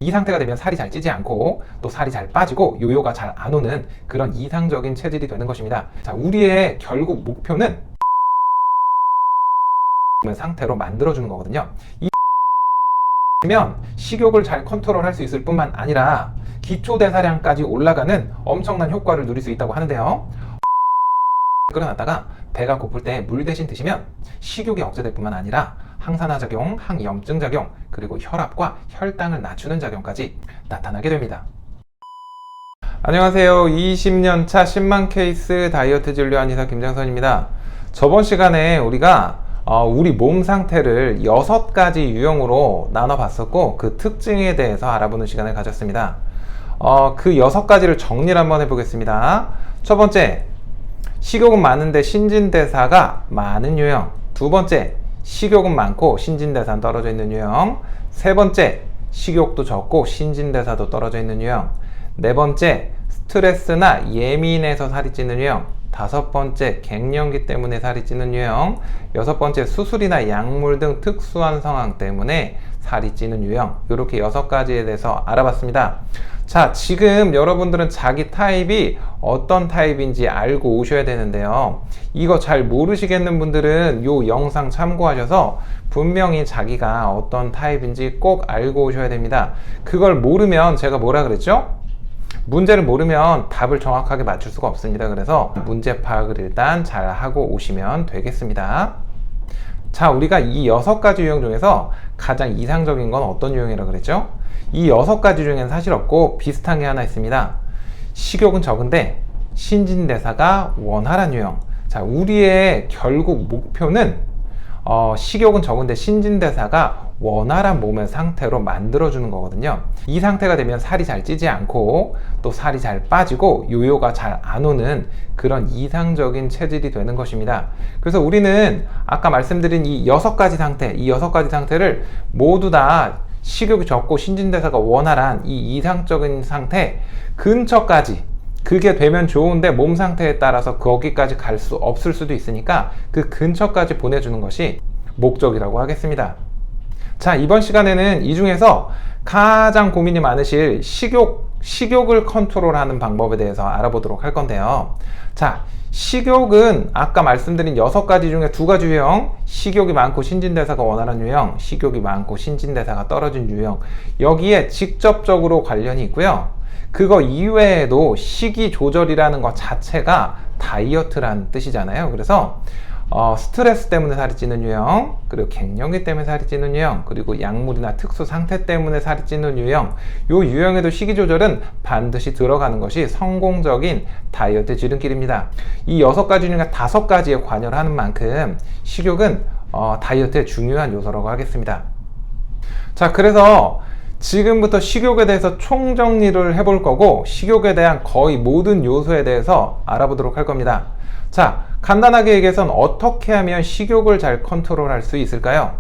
이 상태가 되면 살이 잘 찌지 않고 또 살이 잘 빠지고 요요가 잘 안 오는 그런 이상적인 체질이 되는 것입니다. 자, 우리의 결국 목표는 상태로 만들어주는 거거든요. 면 식욕을 잘 컨트롤할 수 있을 뿐만 아니라 기초 대사량까지 올라가는 엄청난 효과를 누릴 수 있다고 하는데요. 끓여놨다가 배가 고플 때 물 대신 드시면 식욕이 억제될 뿐만 아니라 항산화 작용, 항염증 작용, 그리고 혈압과 혈당을 낮추는 작용까지 나타나게 됩니다. 안녕하세요. 20년 차 10만 케이스 다이어트 진료 한의사 김장선입니다. 저번 시간에 우리가 우리 몸 상태를 6가지 유형으로 나눠봤었고 그 특징에 대해서 알아보는 시간을 가졌습니다. 그 6가지를 정리를 한번 해보겠습니다. 첫 번째, 식욕은 많은데 신진대사가 많은 유형. 두 번째, 식욕은 많고 신진대사는 떨어져 있는 유형. 세 번째, 식욕도 적고 신진대사도 떨어져 있는 유형. 네 번째, 스트레스나 예민해서 살이 찌는 유형. 다섯 번째, 갱년기 때문에 살이 찌는 유형. 여섯 번째, 수술이나 약물 등 특수한 상황 때문에 살이 찌는 유형. 이렇게 6가지에 대해서 알아봤습니다. 자, 지금 여러분들은 자기 타입이 어떤 타입인지 알고 오셔야 되는데요. 이거 잘 모르시겠는 분들은 이 영상 참고하셔서 분명히 자기가 어떤 타입인지 꼭 알고 오셔야 됩니다. 그걸 모르면 제가 뭐라 그랬죠? 문제를 모르면 답을 정확하게 맞출 수가 없습니다. 그래서 문제 파악을 일단 잘 하고 오시면 되겠습니다. 자, 우리가 이 6가지 유형 중에서 가장 이상적인 건 어떤 유형이라고 그랬죠? 이 6가지 중에는 사실 없고 비슷한 게 하나 있습니다. 식욕은 적은데 신진대사가 원활한 유형. 자, 우리의 결국 목표는 식욕은 적은데 신진대사가 원활한 몸의 상태로 만들어주는 거거든요. 이 상태가 되면 살이 잘 찌지 않고 또 살이 잘 빠지고 요요가 잘 안 오는 그런 이상적인 체질이 되는 것입니다. 그래서 우리는 아까 말씀드린 이 6가지 상태, 이 6가지 상태를 모두 다 식욕이 적고 신진대사가 원활한 이 이상적인 상태 근처까지, 그게 되면 좋은데 몸 상태에 따라서 거기까지 갈 수 없을 수도 있으니까 그 근처까지 보내주는 것이 목적이라고 하겠습니다. 자, 이번 시간에는 이 중에서 가장 고민이 많으실 식욕을 컨트롤하는 방법에 대해서 알아보도록 할 건데요. 자, 식욕은 아까 말씀드린 6가지 중에 2가지 유형, 식욕이 많고 신진대사가 원활한 유형, 식욕이 많고 신진대사가 떨어진 유형, 여기에 직접적으로 관련이 있고요. 그거 이외에도 식이 조절이라는 것 자체가 다이어트라는 뜻이잖아요. 그래서 스트레스 때문에 살이 찌는 유형, 그리고 갱년기 때문에 살이 찌는 유형, 그리고 약물이나 특수 상태 때문에 살이 찌는 유형, 요 유형에도 식이 조절은 반드시 들어가는 것이 성공적인 다이어트 지름길입니다. 이 6가지 중에 5가지에 관여를 하는 만큼 식욕은 다이어트의 중요한 요소라고 하겠습니다. 자, 그래서 지금부터 식욕에 대해서 총정리를 해볼 거고 식욕에 대한 거의 모든 요소에 대해서 알아보도록 할 겁니다. 자, 간단하게 얘기해서는 어떻게 하면 식욕을 잘 컨트롤할 수 있을까요?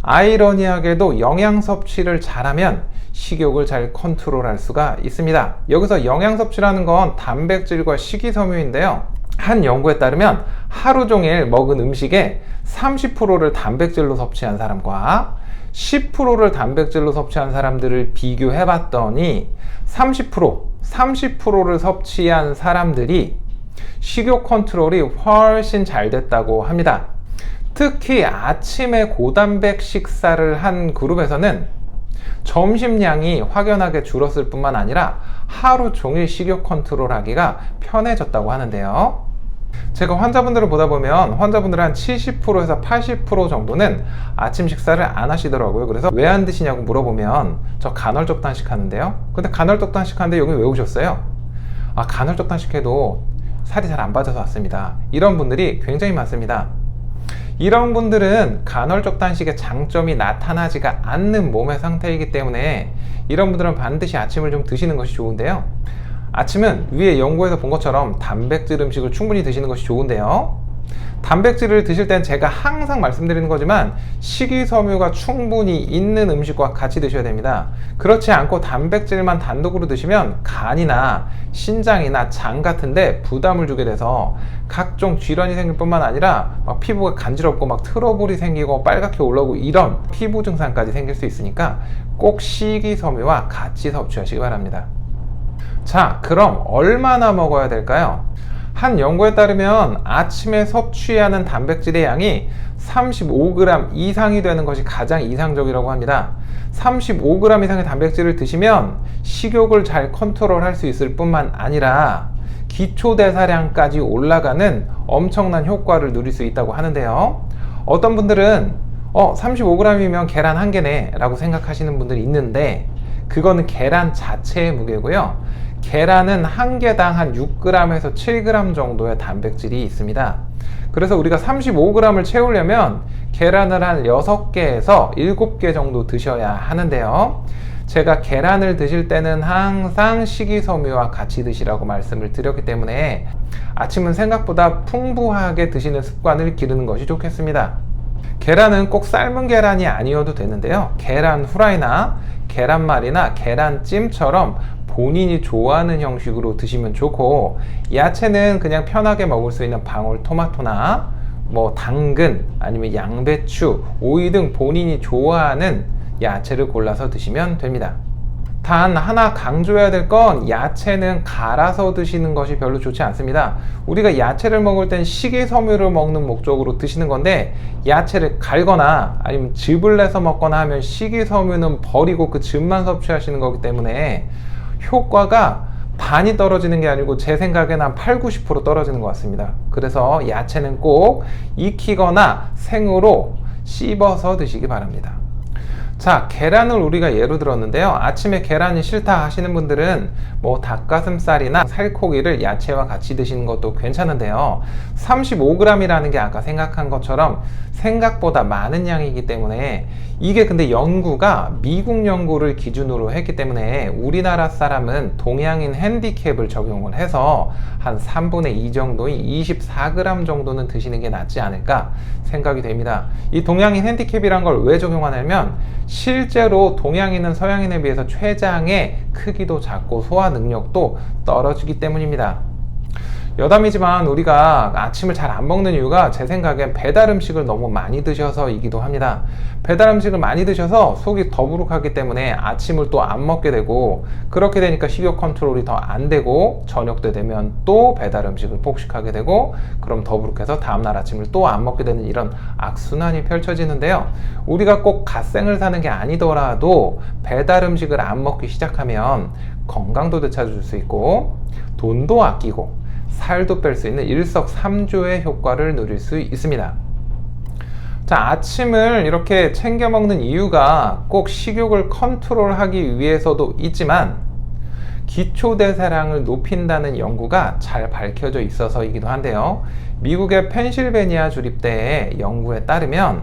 아이러니하게도 영양 섭취를 잘하면 식욕을 잘 컨트롤할 수가 있습니다. 여기서 영양 섭취라는 건 단백질과 식이섬유인데요. 한 연구에 따르면 하루 종일 먹은 음식의 30%를 단백질로 섭취한 사람과 10%를 단백질로 섭취한 사람들을 비교해 봤더니 30%를 섭취한 사람들이 식욕 컨트롤이 훨씬 잘 됐다고 합니다. 특히 아침에 고단백 식사를 한 그룹에서는 점심량이 확연하게 줄었을 뿐만 아니라 하루 종일 식욕 컨트롤 하기가 편해졌다고 하는데요. 제가 환자분들을 보다 보면 환자분들 한 70%에서 80% 정도는 아침 식사를 안 하시더라고요. 그래서 왜 안 드시냐고 물어보면 저 간헐적 단식 하는데요. 근데 간헐적 단식 하는데 여기 왜 오셨어요? 아, 간헐적 단식해도 살이 잘 안 빠져서 왔습니다. 이런 분들이 굉장히 많습니다. 이런 분들은 간헐적 단식의 장점이 나타나지가 않는 몸의 상태이기 때문에 이런 분들은 반드시 아침을 좀 드시는 것이 좋은데요. 아침은 위에 연구에서 본 것처럼 단백질 음식을 충분히 드시는 것이 좋은데요. 단백질을 드실 땐 제가 항상 말씀드리는 거지만 식이섬유가 충분히 있는 음식과 같이 드셔야 됩니다. 그렇지 않고 단백질만 단독으로 드시면 간이나 신장이나 장 같은데 부담을 주게 돼서 각종 질환이 생길 뿐만 아니라 막 피부가 간지럽고 막 트러블이 생기고 빨갛게 올라오고 이런 피부 증상까지 생길 수 있으니까 꼭 식이섬유와 같이 섭취하시기 바랍니다. 자, 그럼 얼마나 먹어야 될까요? 한 연구에 따르면 아침에 섭취하는 단백질의 양이 35g 이상이 되는 것이 가장 이상적이라고 합니다. 35g 이상의 단백질을 드시면 식욕을 잘 컨트롤할 수 있을 뿐만 아니라 기초대사량까지 올라가는 엄청난 효과를 누릴 수 있다고 하는데요. 어떤 분들은 35g이면 계란 한 개네 라고 생각하시는 분들이 있는데, 그거는 계란 자체의 무게고요. 계란은 한 개당 한 6g에서 7g 정도의 단백질이 있습니다. 그래서 우리가 35g을 채우려면 계란을 한 6개에서 7개 정도 드셔야 하는데요. 제가 계란을 드실 때는 항상 식이섬유와 같이 드시라고 말씀을 드렸기 때문에 아침은 생각보다 풍부하게 드시는 습관을 기르는 것이 좋겠습니다. 계란은 꼭 삶은 계란이 아니어도 되는데요. 계란 후라이나 계란말이나 계란찜처럼 본인이 좋아하는 형식으로 드시면 좋고, 야채는 그냥 편하게 먹을 수 있는 방울토마토나 당근, 아니면 양배추, 오이 등 본인이 좋아하는 야채를 골라서 드시면 됩니다. 단 하나 강조해야 될 건, 야채는 갈아서 드시는 것이 별로 좋지 않습니다. 우리가 야채를 먹을 땐 식이섬유를 먹는 목적으로 드시는 건데, 야채를 갈거나 아니면 즙을 내서 먹거나 하면 식이섬유는 버리고 그 즙만 섭취하시는 거기 때문에 효과가 반이 떨어지는 게 아니고 제 생각에는 한 80~90% 떨어지는 것 같습니다. 그래서 야채는 꼭 익히거나 생으로 씹어서 드시기 바랍니다. 자, 계란을 우리가 예로 들었는데요. 아침에 계란이 싫다 하시는 분들은 닭가슴살이나 살코기를 야채와 같이 드시는 것도 괜찮은데요. 35g이라는 게 아까 생각한 것처럼 생각보다 많은 양이기 때문에, 이게 근데 연구가 미국 연구를 기준으로 했기 때문에 우리나라 사람은 동양인 핸디캡을 적용을 해서 한 3분의 2 정도인 24g 정도는 드시는 게 낫지 않을까 생각이 됩니다. 이 동양인 핸디캡이란 걸 왜 적용하냐면, 실제로 동양인은 서양인에 비해서 췌장의 크기도 작고 소화 능력도 떨어지기 때문입니다. 여담이지만 우리가 아침을 잘 안 먹는 이유가 제 생각엔 배달 음식을 너무 많이 드셔서이기도 합니다. 배달 음식을 많이 드셔서 속이 더부룩하기 때문에 아침을 또 안 먹게 되고, 그렇게 되니까 식욕 컨트롤이 더 안 되고, 저녁 때 되면 또 배달 음식을 폭식하게 되고, 그럼 더부룩해서 다음날 아침을 또 안 먹게 되는 이런 악순환이 펼쳐지는데요. 우리가 꼭 갓생을 사는 게 아니더라도 배달 음식을 안 먹기 시작하면 건강도 되찾을 수 있고, 돈도 아끼고, 살도 뺄 수 있는 일석삼조의 효과를 누릴 수 있습니다. 자, 아침을 이렇게 챙겨 먹는 이유가 꼭 식욕을 컨트롤하기 위해서도 있지만, 기초대사량을 높인다는 연구가 잘 밝혀져 있어서이기도 한데요. 미국의 펜실베니아 주립대의 연구에 따르면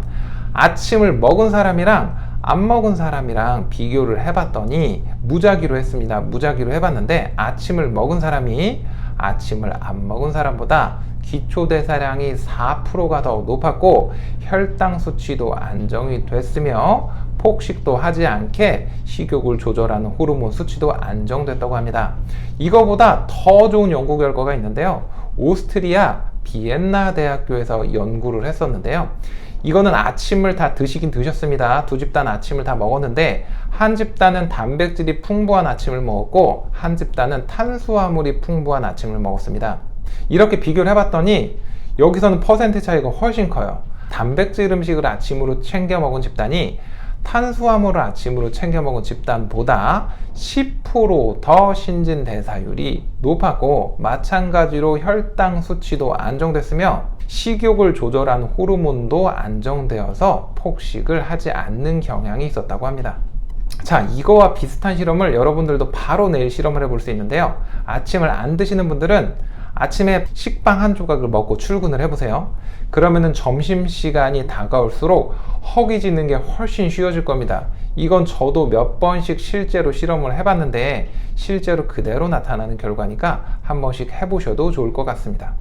아침을 먹은 사람이랑 안 먹은 사람이랑 비교를 해봤더니, 무작위로 했습니다. 무작위로 해봤는데 아침을 먹은 사람이 아침을 안 먹은 사람보다 기초대사량이 4%가 더 높았고, 혈당 수치도 안정이 됐으며, 폭식도 하지 않게 식욕을 조절하는 호르몬 수치도 안정됐다고 합니다. 이거보다 더 좋은 연구 결과가 있는데요. 오스트리아 비엔나 대학교에서 연구를 했었는데요. 이거는 아침을 다 드시긴 드셨습니다. 두 집단 아침을 다 먹었는데, 한 집단은 단백질이 풍부한 아침을 먹었고, 한 집단은 탄수화물이 풍부한 아침을 먹었습니다. 이렇게 비교를 해봤더니 여기서는 퍼센트 차이가 훨씬 커요. 단백질 음식을 아침으로 챙겨 먹은 집단이 탄수화물을 아침으로 챙겨 먹은 집단보다 10% 신진대사율이 높았고, 마찬가지로 혈당 수치도 안정됐으며 식욕을 조절하는 호르몬도 안정되어서 폭식을 하지 않는 경향이 있었다고 합니다. 자, 이거와 비슷한 실험을 여러분들도 바로 내일 실험을 해볼 수 있는데요. 아침을 안 드시는 분들은 아침에 식빵 한 조각을 먹고 출근을 해보세요. 그러면은 점심시간이 다가올수록 허기 짓는 게 훨씬 쉬워질 겁니다. 이건 저도 몇 번씩 실제로 실험을 해봤는데 실제로 그대로 나타나는 결과니까 한 번씩 해보셔도 좋을 것 같습니다.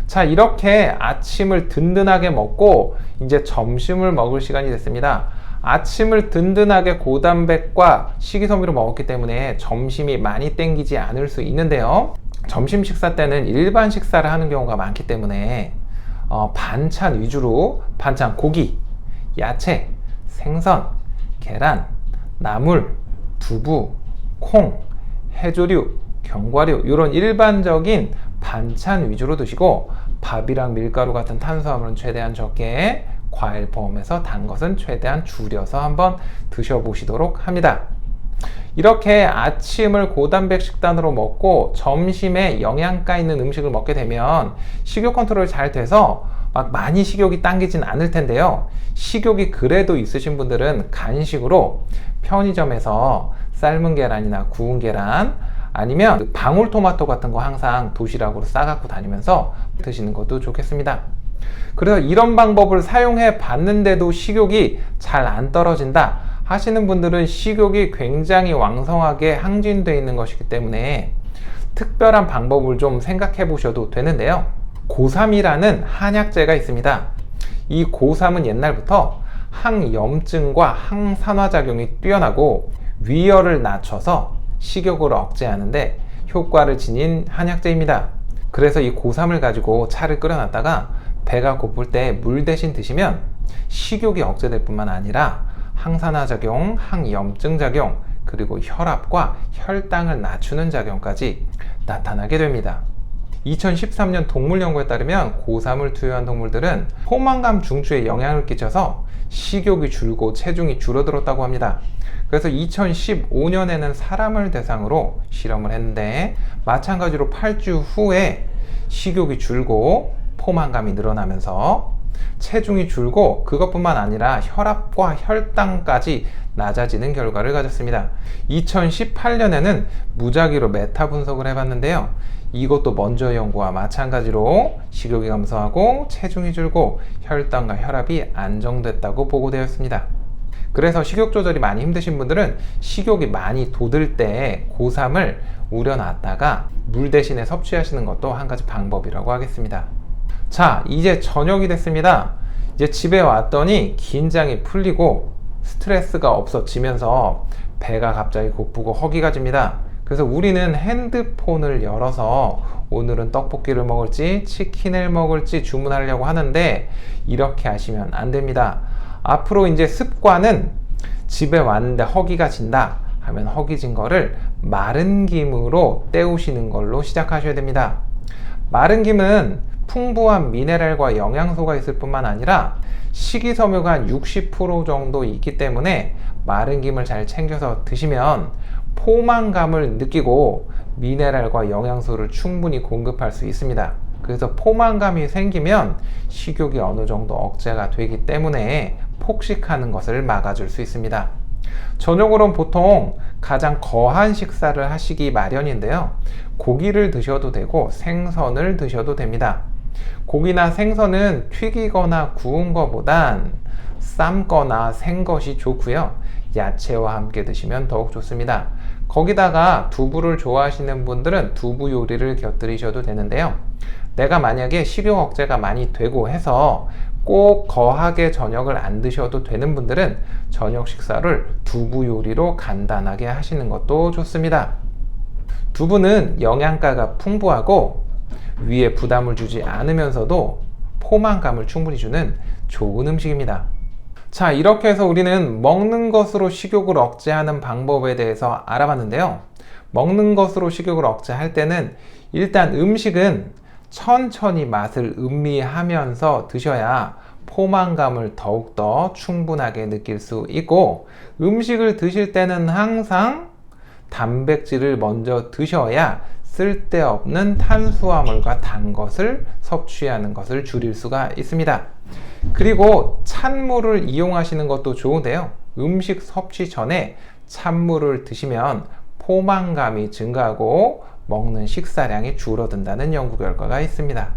자, 이렇게 아침을 든든하게 먹고 이제 점심을 먹을 시간이 됐습니다. 아침을 든든하게 고단백과 식이섬유로 먹었기 때문에 점심이 많이 땡기지 않을 수 있는데요. 점심 식사 때는 일반 식사를 하는 경우가 많기 때문에 반찬 위주로, 반찬 고기, 야채, 생선, 계란, 나물, 두부, 콩, 해조류, 견과류 이런 일반적인 반찬 위주로 드시고 밥이랑 밀가루 같은 탄수화물은 최대한 적게, 과일 포함해서 단 것은 최대한 줄여서 한번 드셔보시도록 합니다. 이렇게 아침을 고단백 식단으로 먹고 점심에 영양가 있는 음식을 먹게 되면 식욕 컨트롤이 잘 돼서 막 많이 식욕이 당기진 않을 텐데요. 식욕이 그래도 있으신 분들은 간식으로 편의점에서 삶은 계란이나 구운 계란, 아니면 방울토마토 같은 거 항상 도시락으로 싸갖고 다니면서 드시는 것도 좋겠습니다. 그래서 이런 방법을 사용해 봤는데도 식욕이 잘 안 떨어진다 하시는 분들은 식욕이 굉장히 왕성하게 항진되어 있는 것이기 때문에 특별한 방법을 좀 생각해 보셔도 되는데요. 고삼이라는 한약재가 있습니다. 이 고삼은 옛날부터 항염증과 항산화작용이 뛰어나고 위열을 낮춰서 식욕을 억제하는데 효과를 지닌 한약재입니다. 그래서 이 고삼을 가지고 차를 끓여놨다가 배가 고플 때 물 대신 드시면 식욕이 억제될 뿐만 아니라 항산화작용, 항염증 작용, 그리고 혈압과 혈당을 낮추는 작용까지 나타나게 됩니다. 2013년 동물 연구에 따르면 고삼을 투여한 동물들은 포만감 중추에 영향을 끼쳐서 식욕이 줄고 체중이 줄어들었다고 합니다. 그래서 2015년에는 사람을 대상으로 실험을 했는데 마찬가지로 8주 후에 식욕이 줄고 포만감이 늘어나면서 체중이 줄고 그것뿐만 아니라 혈압과 혈당까지 낮아지는 결과를 가졌습니다. 2018년에는 무작위로 메타 분석을 해봤는데요. 이것도 먼저 연구와 마찬가지로 식욕이 감소하고 체중이 줄고 혈당과 혈압이 안정됐다고 보고되었습니다. 그래서 식욕 조절이 많이 힘드신 분들은 식욕이 많이 돋을 때 고삼을 우려놨다가 물 대신에 섭취하시는 것도 한 가지 방법이라고 하겠습니다. 자, 이제 저녁이 됐습니다. 이제 집에 왔더니 긴장이 풀리고 스트레스가 없어지면서 배가 갑자기 고프고 허기가 집니다. 그래서 우리는 핸드폰을 열어서 오늘은 떡볶이를 먹을지 치킨을 먹을지 주문하려고 하는데 이렇게 하시면 안 됩니다. 앞으로 이제 습관은 집에 왔는데 허기가 진다 하면 허기진 거를 마른 김으로 때우시는 걸로 시작하셔야 됩니다. 마른 김은 풍부한 미네랄과 영양소가 있을 뿐만 아니라 식이섬유가 한 60% 정도 있기 때문에 마른 김을 잘 챙겨서 드시면 포만감을 느끼고 미네랄과 영양소를 충분히 공급할 수 있습니다. 그래서 포만감이 생기면 식욕이 어느 정도 억제가 되기 때문에 폭식하는 것을 막아줄 수 있습니다. 저녁으로는 보통 가장 거한 식사를 하시기 마련인데요. 고기를 드셔도 되고 생선을 드셔도 됩니다. 고기나 생선은 튀기거나 구운 것보단 삶거나 생것이 좋고요. 야채와 함께 드시면 더욱 좋습니다. 거기다가 두부를 좋아하시는 분들은 두부 요리를 곁들이셔도 되는데요. 내가 만약에 식욕 억제가 많이 되고 해서 꼭 거하게 저녁을 안 드셔도 되는 분들은 저녁 식사를 두부 요리로 간단하게 하시는 것도 좋습니다. 두부는 영양가가 풍부하고 위에 부담을 주지 않으면서도 포만감을 충분히 주는 좋은 음식입니다. 자, 이렇게 해서 우리는 먹는 것으로 식욕을 억제하는 방법에 대해서 알아봤는데요. 먹는 것으로 식욕을 억제할 때는 일단 음식은 천천히 맛을 음미하면서 드셔야 포만감을 더욱더 충분하게 느낄 수 있고, 음식을 드실 때는 항상 단백질을 먼저 드셔야 쓸데없는 탄수화물과 단 것을 섭취하는 것을 줄일 수가 있습니다. 그리고 찬물을 이용하시는 것도 좋은데요. 음식 섭취 전에 찬물을 드시면 포만감이 증가하고 먹는 식사량이 줄어든다는 연구 결과가 있습니다.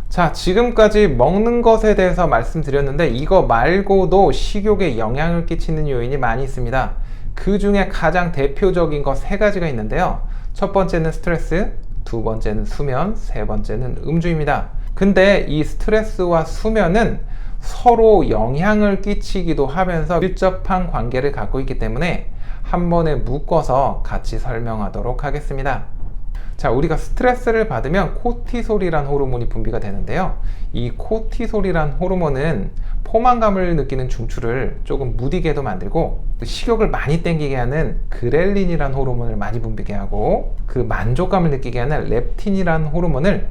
자, 지금까지 먹는 것에 대해서 말씀드렸는데 이거 말고도 식욕에 영향을 끼치는 요인이 많이 있습니다. 그 중에 가장 대표적인 거 세 가지가 있는데요. 첫 번째는 스트레스, 두 번째는 수면, 세 번째는 음주입니다. 근데 이 스트레스와 수면은 서로 영향을 끼치기도 하면서 밀접한 관계를 갖고 있기 때문에 한 번에 묶어서 같이 설명하도록 하겠습니다. 자, 우리가 스트레스를 받으면 코티솔이란 호르몬이 분비가 되는데요. 이 코티솔이란 호르몬은 포만감을 느끼는 중추를 조금 무디게도 만들고, 식욕을 많이 땡기게 하는 그렐린이란 호르몬을 많이 분비게 하고, 그 만족감을 느끼게 하는 렙틴이란 호르몬을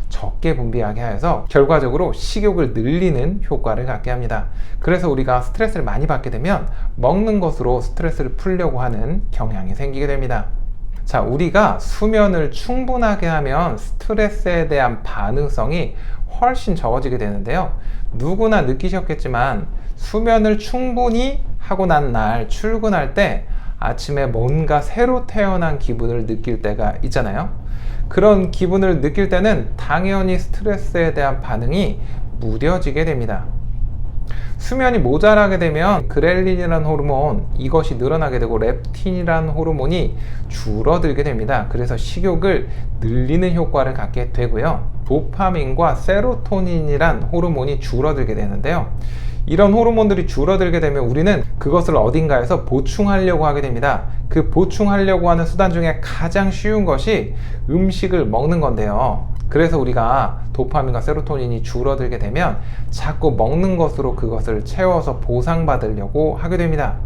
적게 분비하게 하여서 결과적으로 식욕을 늘리는 효과를 갖게 합니다. 그래서 우리가 스트레스를 많이 받게 되면 먹는 것으로 스트레스를 풀려고 하는 경향이 생기게 됩니다. 자, 우리가 수면을 충분하게 하면 스트레스에 대한 반응성이 훨씬 적어지게 되는데요. 누구나 느끼셨겠지만 수면을 충분히 하고 난 날 출근할 때 아침에 뭔가 새로 태어난 기분을 느낄 때가 있잖아요. 그런 기분을 느낄 때는 당연히 스트레스에 대한 반응이 무뎌지게 됩니다. 수면이 모자라게 되면 그렐린이라는 호르몬, 이것이 늘어나게 되고 렙틴이라는 호르몬이 줄어들게 됩니다. 그래서 식욕을 늘리는 효과를 갖게 되고요. 도파민과 세로토닌이란 호르몬이 줄어들게 되는데요. 이런 호르몬들이 줄어들게 되면 우리는 그것을 어딘가에서 보충하려고 하게 됩니다. 그 보충하려고 하는 수단 중에 가장 쉬운 것이 음식을 먹는 건데요. 그래서 우리가 도파민과 세로토닌이 줄어들게 되면 자꾸 먹는 것으로 그것을 채워서 보상받으려고 하게 됩니다.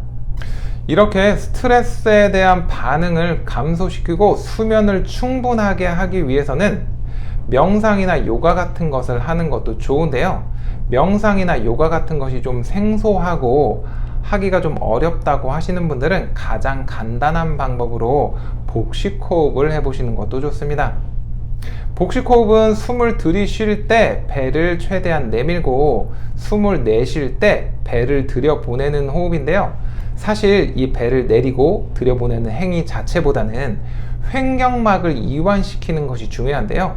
이렇게 스트레스에 대한 반응을 감소시키고 수면을 충분하게 하기 위해서는 명상이나 요가 같은 것을 하는 것도 좋은데요. 명상이나 요가 같은 것이 좀 생소하고 하기가 좀 어렵다고 하시는 분들은 가장 간단한 방법으로 복식호흡을 해보시는 것도 좋습니다. 복식호흡은 숨을 들이쉴 때 배를 최대한 내밀고 숨을 내쉴 때 배를 들여보내는 호흡인데요. 사실 이 배를 내리고 들여보내는 행위 자체보다는 횡격막을 이완시키는 것이 중요한데요.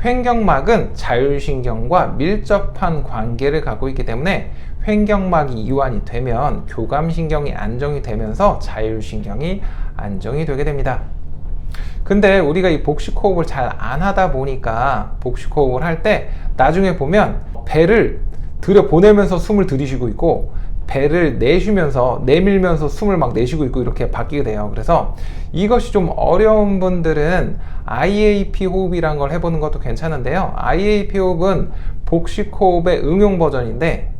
횡격막은 자율신경과 밀접한 관계를 갖고 있기 때문에 횡격막이 이완이 되면 교감신경이 안정이 되면서 자율신경이 안정이 되게 됩니다. 근데 우리가 이 복식호흡을 잘 안 하다 보니까 복식호흡을 할 때 나중에 보면 배를 들여보내면서 숨을 들이쉬고 있고 배를 내밀면서 숨을 막 내쉬고 있고 이렇게 바뀌게 돼요. 그래서 이것이 좀 어려운 분들은 IAP 호흡이란 걸 해보는 것도 괜찮은데요. IAP 호흡은 복식 호흡의 응용 버전인데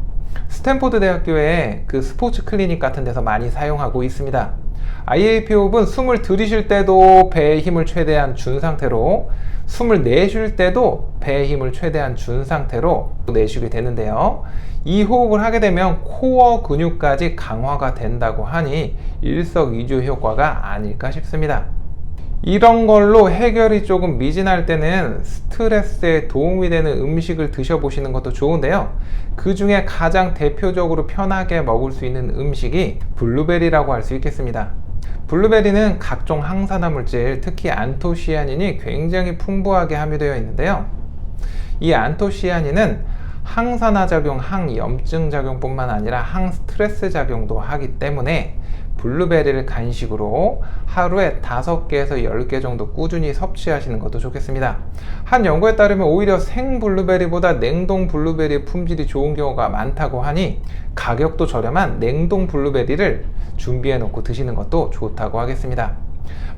스탠포드 대학교의 그 스포츠 클리닉 같은 데서 많이 사용하고 있습니다. IAP 호흡은 숨을 들이쉴 때도 배의 힘을 최대한 준 상태로 숨을 내쉴 때도 배의 힘을 최대한 준 상태로 내쉬게 되는데요. 이 호흡을 하게 되면 코어 근육까지 강화가 된다고 하니 일석이조 효과가 아닐까 싶습니다. 이런 걸로 해결이 조금 미진할 때는 스트레스에 도움이 되는 음식을 드셔보시는 것도 좋은데요. 그 중에 가장 대표적으로 편하게 먹을 수 있는 음식이 블루베리라고 할 수 있겠습니다. 블루베리는 각종 항산화 물질, 특히 안토시아닌이 굉장히 풍부하게 함유되어 있는데요. 이 안토시아닌은 항산화 작용, 항염증 작용뿐만 아니라 항스트레스 작용도 하기 때문에 블루베리를 간식으로 하루에 5개에서 10개 정도 꾸준히 섭취하시는 것도 좋겠습니다. 한 연구에 따르면 오히려 생 블루베리보다 냉동 블루베리의 품질이 좋은 경우가 많다고 하니 가격도 저렴한 냉동 블루베리를 준비해 놓고 드시는 것도 좋다고 하겠습니다.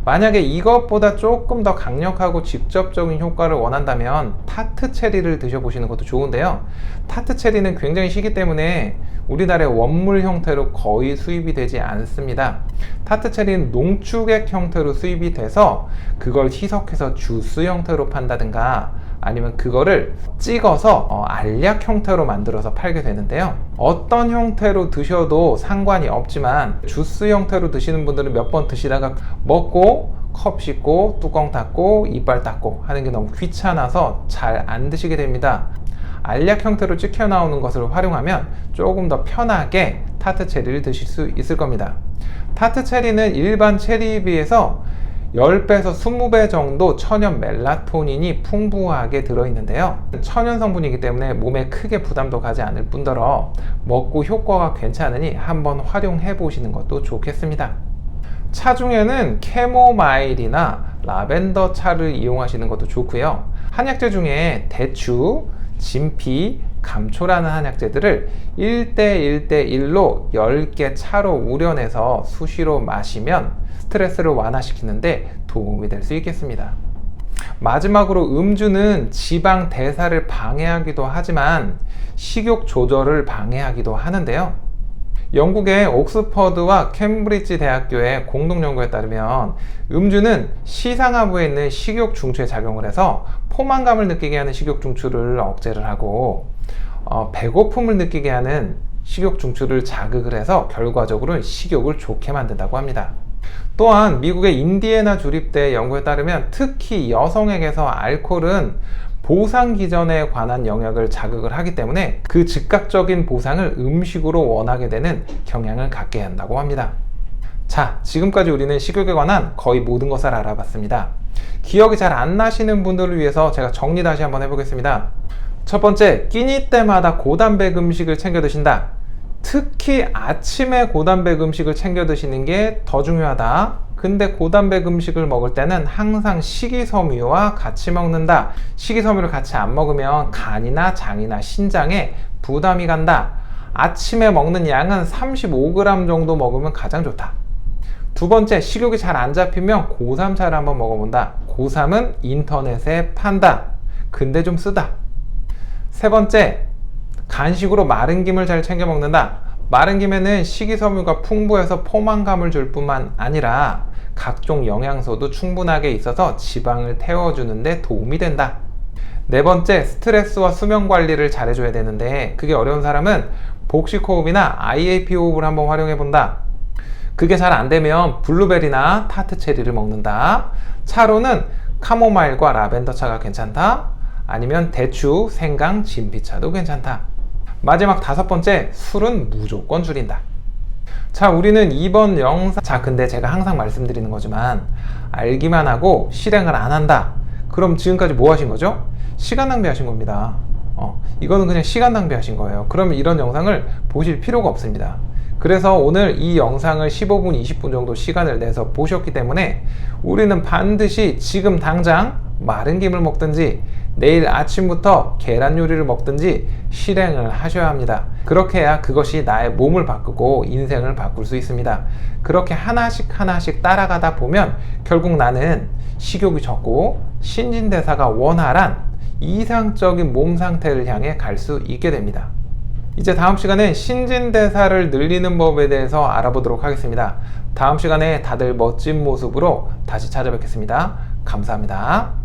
만약에 이것보다 조금 더 강력하고 직접적인 효과를 원한다면 타트 체리를 드셔보시는 것도 좋은데요. 타트 체리는 굉장히 시기 때문에 우리나라에 원물 형태로 거의 수입이 되지 않습니다. 타트 체리는 농축액 형태로 수입이 돼서 그걸 희석해서 주스 형태로 판다든가 아니면 그거를 찍어서 알약 형태로 만들어서 팔게 되는데요. 어떤 형태로 드셔도 상관이 없지만 주스 형태로 드시는 분들은 몇 번 드시다가 먹고 컵 씻고 뚜껑 닫고 이빨 닦고 하는 게 너무 귀찮아서 잘 안 드시게 됩니다. 알약 형태로 찍혀 나오는 것을 활용하면 조금 더 편하게 타트 체리를 드실 수 있을 겁니다. 타트 체리는 일반 체리에 비해서 10배에서 20배 정도 천연 멜라토닌이 풍부하게 들어있는데요. 천연 성분이기 때문에 몸에 크게 부담도 가지 않을 뿐더러 먹고 효과가 괜찮으니 한번 활용해 보시는 것도 좋겠습니다. 차 중에는 캐모마일이나 라벤더 차를 이용하시는 것도 좋고요. 한약재 중에 대추, 진피, 감초라는 한약재들을 1대1대1로 10개 차로 우려내서 수시로 마시면 스트레스를 완화시키는데 도움이 될 수 있겠습니다. 마지막으로 음주는 지방 대사를 방해하기도 하지만 식욕 조절을 방해하기도 하는데요. 영국의 옥스퍼드와 캠브리지 대학교의 공동 연구에 따르면 음주는 시상하부에 있는 식욕 중추에 작용을 해서 포만감을 느끼게 하는 식욕 중추를 억제를 하고 배고픔을 느끼게 하는 식욕 중추를 자극을 해서 결과적으로 식욕을 좋게 만든다고 합니다. 또한 미국의 인디애나 주립대 연구에 따르면 특히 여성에게서 알코올은 보상 기전에 관한 영역을 자극을 하기 때문에 그 즉각적인 보상을 음식으로 원하게 되는 경향을 갖게 한다고 합니다. 자, 지금까지 우리는 식욕에 관한 거의 모든 것을 알아봤습니다. 기억이 잘 안 나시는 분들을 위해서 제가 정리 다시 한번 해보겠습니다. 첫 번째, 끼니 때마다 고단백 음식을 챙겨 드신다. 특히 아침에 고단백 음식을 챙겨 드시는 게 더 중요하다. 근데 고단백 음식을 먹을 때는 항상 식이섬유와 같이 먹는다. 식이섬유를 같이 안 먹으면 간이나 장이나 신장에 부담이 간다. 아침에 먹는 양은 35g 정도 먹으면 가장 좋다. 두 번째, 식욕이 잘 안 잡히면 고삼차를 한번 먹어본다. 고삼은 인터넷에 판다. 근데 좀 쓰다. 세 번째, 간식으로 마른 김을 잘 챙겨 먹는다. 마른 김에는 식이섬유가 풍부해서 포만감을 줄 뿐만 아니라 각종 영양소도 충분하게 있어서 지방을 태워주는 데 도움이 된다. 네 번째, 스트레스와 수면 관리를 잘해줘야 되는데 그게 어려운 사람은 복식호흡이나 IAP 호흡을 한번 활용해 본다. 그게 잘 안되면 블루베리나 타트 체리를 먹는다. 차로는 카모마일과 라벤더 차가 괜찮다. 아니면 대추, 생강, 진피차도 괜찮다. 마지막 다섯 번째, 술은 무조건 줄인다. 자, 우리는 이번 영상, 근데 제가 항상 말씀드리는 거지만 알기만 하고 실행을 안 한다. 그럼 지금까지 뭐 하신 거죠? 시간 낭비하신 겁니다. 이거는 그냥 시간 낭비하신 거예요. 그러면 이런 영상을 보실 필요가 없습니다. 그래서 오늘 이 영상을 15분, 20분 정도 시간을 내서 보셨기 때문에 우리는 반드시 지금 당장 마른 김을 먹든지 내일 아침부터 계란 요리를 먹든지 실행을 하셔야 합니다. 그렇게 해야 그것이 나의 몸을 바꾸고 인생을 바꿀 수 있습니다. 그렇게 하나씩 따라가다 보면 결국 나는 식욕이 적고 신진대사가 원활한 이상적인 몸 상태를 향해 갈 수 있게 됩니다. 이제 다음 시간엔 신진대사를 늘리는 법에 대해서 알아보도록 하겠습니다. 다음 시간에 다들 멋진 모습으로 다시 찾아뵙겠습니다. 감사합니다.